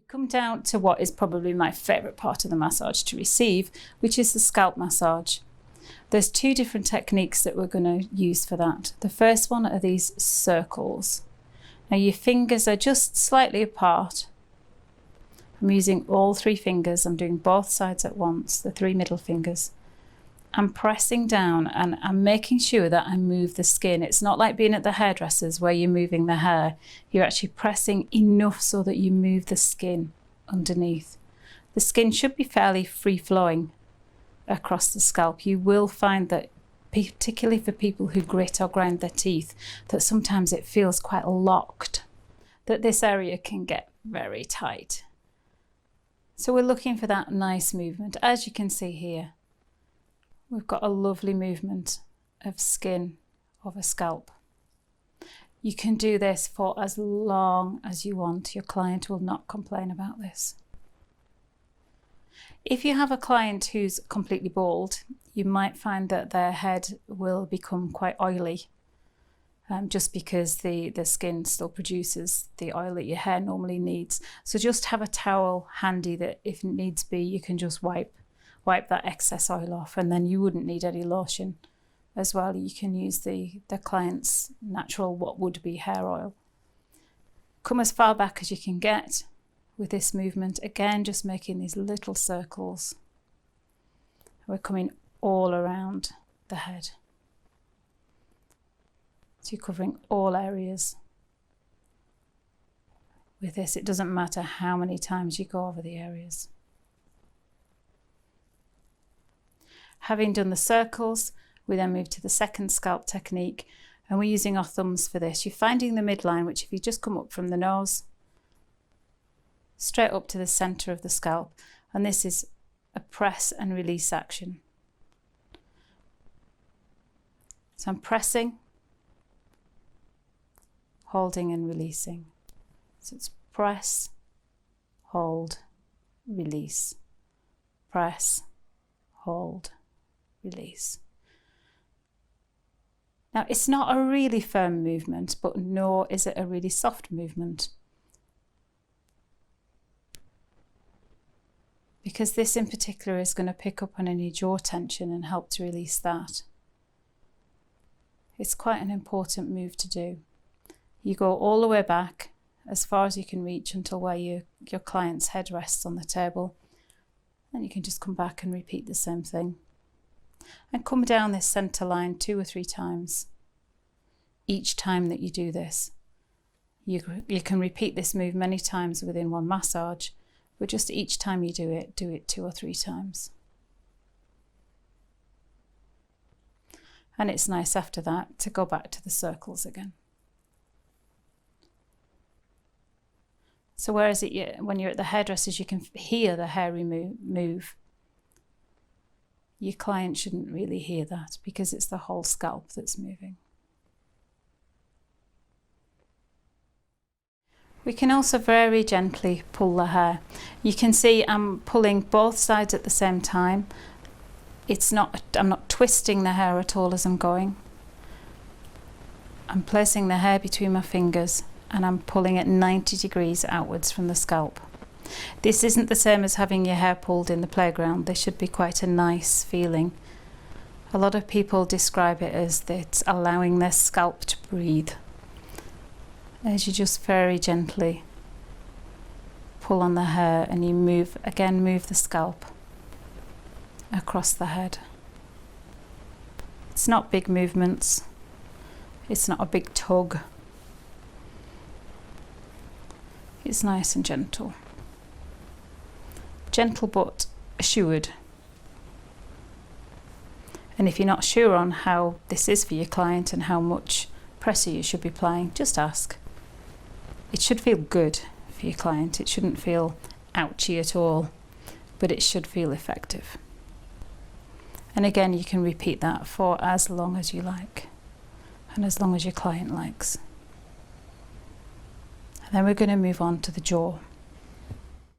come down to what is probably my favourite part of the massage to receive, which is the scalp massage. There's two different techniques that we're going to use for that. The first one are these circles. Now your fingers are just slightly apart. I'm using all three fingers. I'm doing both sides at once, the three middle fingers. I'm pressing down and I'm making sure that I move the skin. It's not like being at the hairdressers where you're moving the hair. You're actually pressing enough so that you move the skin underneath. The skin should be fairly free-flowing across the scalp. You will find that, particularly for people who grit or grind their teeth, that sometimes it feels quite locked, that this area can get very tight. So we're looking for that nice movement. As you can see here, we've got a lovely movement of skin over scalp. You can do this for as long as you want. Your client will not complain about this. If you have a client who's completely bald, you might find that their head will become quite oily, just because the skin still produces the oil that your hair normally needs. So just have a towel handy that if needs be, you can just wipe that excess oil off, and then you wouldn't need any lotion as well. You can use the client's natural, what would be hair oil. Come as far back as you can get with this movement. Again, just making these little circles. We're coming all around the head. So you're covering all areas. With this, it doesn't matter how many times you go over the areas. Having done the circles, we then move to the second scalp technique, and we're using our thumbs for this. You're finding the midline, which if you just come up from the nose, straight up to the center of the scalp, and this is a press and release action. So I'm pressing, holding and releasing. So it's press, hold, release, press, hold, release. Now it's not a really firm movement, but nor is it a really soft movement. Because this in particular is going to pick up on any jaw tension and help to release that. It's quite an important move to do. You go all the way back as far as you can reach until where your client's head rests on the table. Then you can just come back and repeat the same thing. And come down this center line 2 or 3 times. Each time that you do this, you can repeat this move many times within one massage, but just each time you do it 2 or 3 times. And it's nice after that to go back to the circles again. So whereas when you're at the hairdressers, you can hear the hair move. Your client shouldn't really hear that because it's the whole scalp that's moving. We can also very gently pull the hair. You can see I'm pulling both sides at the same time. I'm not twisting the hair at all as I'm going. I'm placing the hair between my fingers and I'm pulling it 90 degrees outwards from the scalp. This isn't the same as having your hair pulled in the playground. This should be quite a nice feeling. A lot of people describe it as it's allowing their scalp to breathe. As you just very gently pull on the hair and you move the scalp across the head. It's not big movements. It's not a big tug. It's nice and gentle. Gentle but assured. And if you're not sure on how this is for your client and how much pressure you should be applying, just ask. It should feel good for your client. It shouldn't feel ouchy at all, but it should feel effective. And again, you can repeat that for as long as you like and as long as your client likes. And then we're going to move on to the jaw.